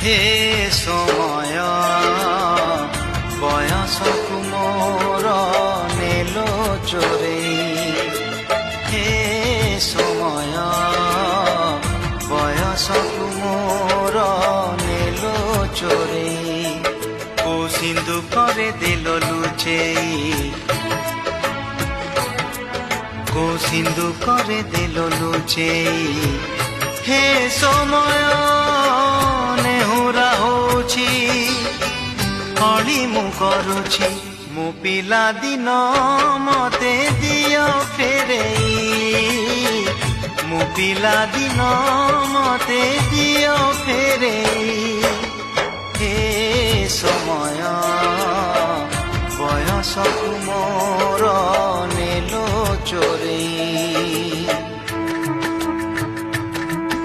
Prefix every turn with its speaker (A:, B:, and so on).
A: হে সময় বয়সকু মোর নেল চোরেই। হে সময় বয়সকু মোর নেল চোরেই। কো সিন্ধু করে দিল লুচেই, কো সিন্ধু করে দিল লুচেই। হে সময় ନେହୁରା ହଉଛି ଅଳି ମୁଁ କରୁଛି। ମୋ ପିଲା ଦିନ ମତେ ଦିଅ ଫେରେଇ, ମୋ ପିଲା ଦିନ ମତେ ଦିଅ ଫେରେଇ। ହେ ସମୟ ବୟସକୁ ମୋର ନେଲ ଚୋରେଇ।